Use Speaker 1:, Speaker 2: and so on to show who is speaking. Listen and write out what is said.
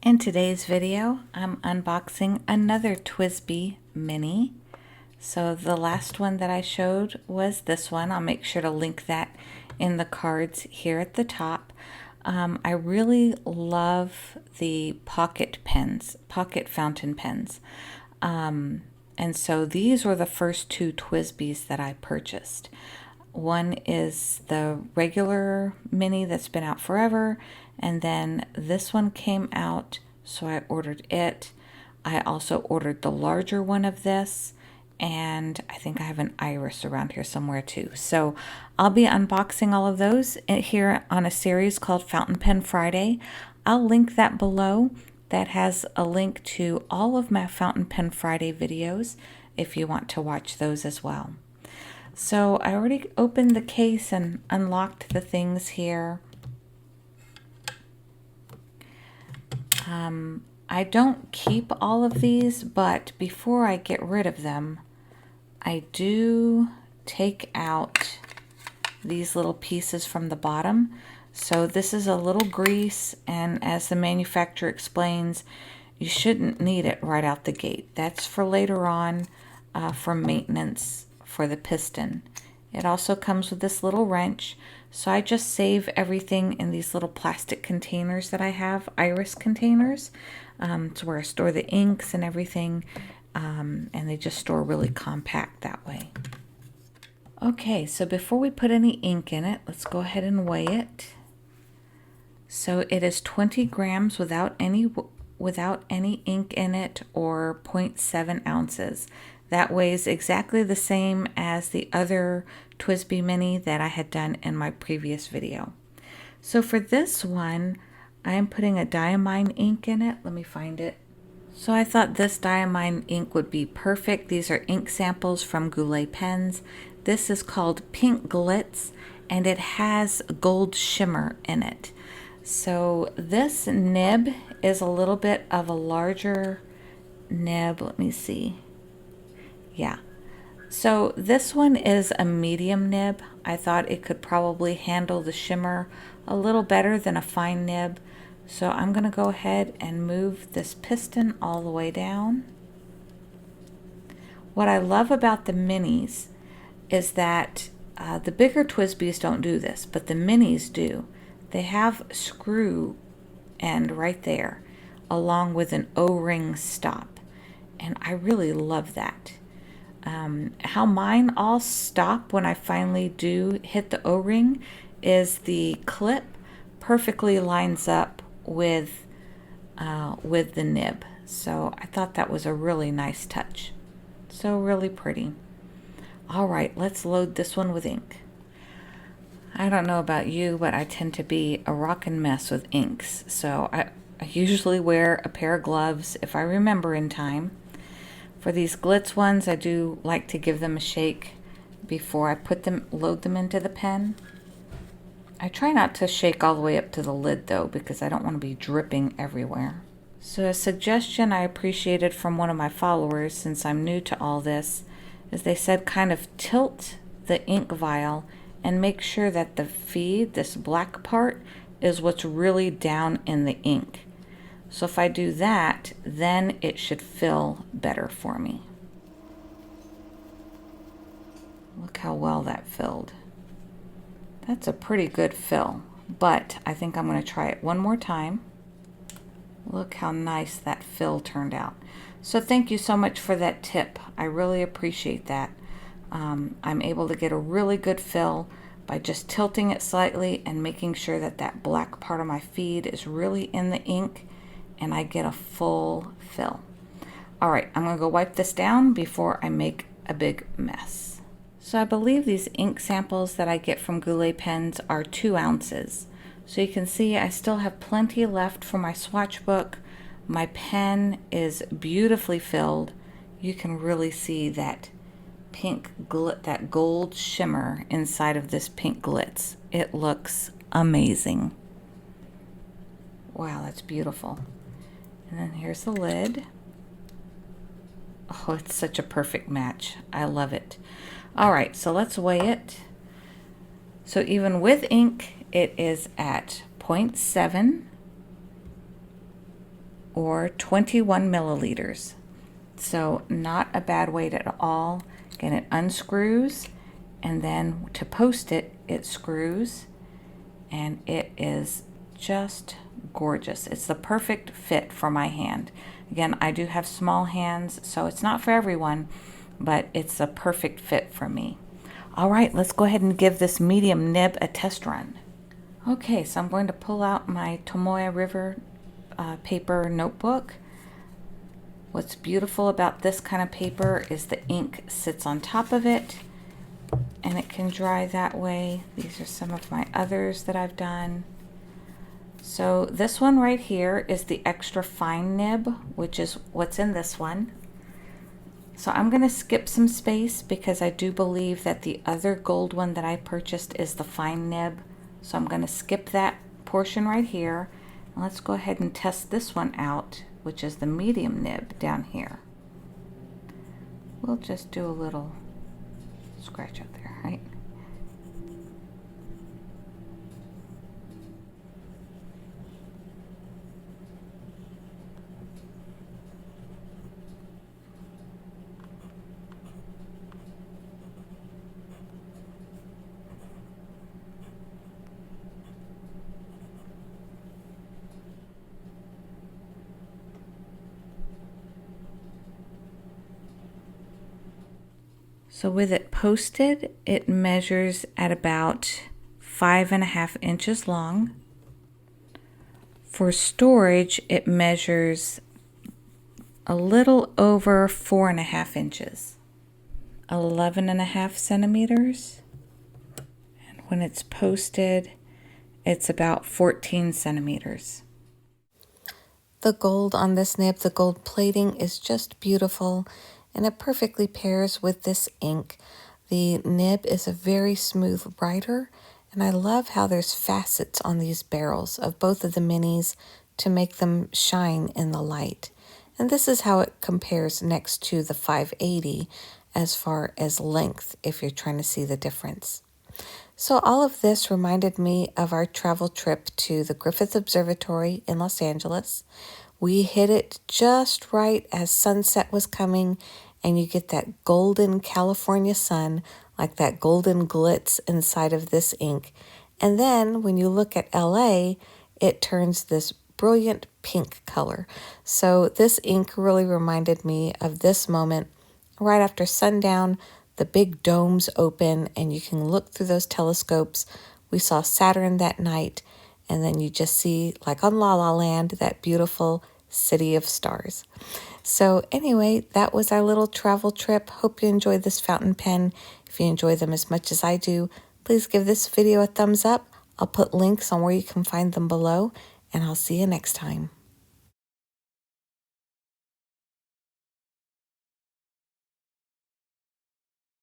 Speaker 1: In today's video, I'm unboxing another Twsbi mini. So the last one that I showed was this one. I'll make sure to link that in the cards here at the top. I really love the pocket pens, pocket fountain pens. And so these were the first two Twsbis that I purchased. One is the regular mini that's been out forever, and then this one came out, so I ordered it. I also ordered the larger one of this, and I think I have an iris around here somewhere too. So I'll be unboxing all of those here on a series called Fountain Pen Friday. I'll link that below. That has a link to all of my Fountain Pen Friday videos if you want to watch those as well. So I already opened the case and unlocked the things here. I don't keep all of these, but before I get rid of them, I do take out these little pieces from the bottom. So this is a little grease, and as the manufacturer explains, you shouldn't need it right out the gate. That's for later on, for maintenance for the piston. It also comes with this little wrench, so I just save everything in these little plastic containers that I have, iris containers. It's where I store the inks and everything, and they just store really compact that way. Okay, so before we put any ink in it, let's go ahead and weigh it. So it is 20 grams without any ink in it, or 0.7 ounces. That weighs exactly the same as the other Twsbi mini that I had done in my previous video. So for this one, I am putting a diamine ink in it. Let me find it. So I thought this diamine ink would be perfect. These are ink samples from Goulet pens. This is called Pink Glitz, and it has gold shimmer in it. So this nib is a little bit of a larger nib. Let me see. Yeah. So this one is a medium nib. I thought it could probably handle the shimmer a little better than a fine nib. So I'm going to go ahead and move this piston all the way down. What I love about the minis is that the bigger Twsbis don't do this, but the minis do. They have a screw end right there, along with an O-ring stop, and I really love that. How mine all stop when I finally do hit the O-ring is the clip perfectly lines up with the nib. So I thought that was a really nice touch. So really pretty. All right, let's load this one with ink. I don't know about you, but I tend to be a rockin' mess with inks. So I usually wear a pair of gloves if I remember in time. For these Glitz ones, I do like to give them a shake before I load them into the pen. I try not to shake all the way up to the lid though, because I don't want to be dripping everywhere. So a suggestion I appreciated from one of my followers, since I'm new to all this, is they said kind of tilt the ink vial and make sure that the feed, this black part, is what's really down in the ink. So if I do that, then it should fill better for me. Look how well that filled. That's a pretty good fill, but I think I'm going to try it one more time. Look how nice that fill turned out. So thank you so much for that tip. I really appreciate that. I'm able to get a really good fill by just tilting it slightly and making sure that that black part of my feed is really in the ink, and I get a full fill. All right, I'm going to go wipe this down before I make a big mess. So I believe these ink samples that I get from Goulet pens are 2 ounces. So you can see I still have plenty left for my swatch book. My pen is beautifully filled. You can really see that that gold shimmer inside of this Pink Glitz. It looks amazing. Wow, that's beautiful. And then here's the lid. Oh, it's such a perfect match. I love it. All right, so let's weigh it. So even with ink, it is at 0.7. or 21 milliliters. So not a bad weight at all. Again, it unscrews, and then to post it, it screws, and it is just gorgeous. It's the perfect fit for my hand. Again, I do have small hands, so it's not for everyone, but it's a perfect fit for me. All right, let's go ahead and give this medium nib a test run. Okay, so I'm going to pull out my Tomoe River paper notebook. What's beautiful about this kind of paper is the ink sits on top of it and it can dry that way. These are some of my others that I've done. So this one right here is the extra fine nib, which is what's in this one. So I'm going to skip some space because I do believe that the other gold one that I purchased is the fine nib. So I'm going to skip that portion right here. And let's go ahead and test this one out, which is the medium nib down here. We'll just do a little scratch up there, right? So with it posted, it measures at about 5.5 inches long. For storage, it measures a little over 4.5 inches, 11.5 centimeters. And when it's posted, it's about 14 centimeters. The gold on this nib, the gold plating is just beautiful, and it perfectly pairs with this ink. The nib is a very smooth writer, and I love how there's facets on these barrels of both of the minis to make them shine in the light. And this is how it compares next to the 580 as far as length, if you're trying to see the difference. So all of this reminded me of our travel trip to the Griffith Observatory in Los Angeles. We hit it just right as sunset was coming, and you get that golden California sun, like that golden glitz inside of this ink. And then when you look at LA, it turns this brilliant pink color. So this ink really reminded me of this moment right after sundown. The big domes open and you can look through those telescopes. We saw Saturn that night, and then you just see, like on La La Land, that beautiful city of stars. So anyway, that was our little travel trip. Hope you enjoyed this fountain pen. If you enjoy them as much as I do, please give this video a thumbs up. I'll put links on where you can find them below, and I'll see you next time.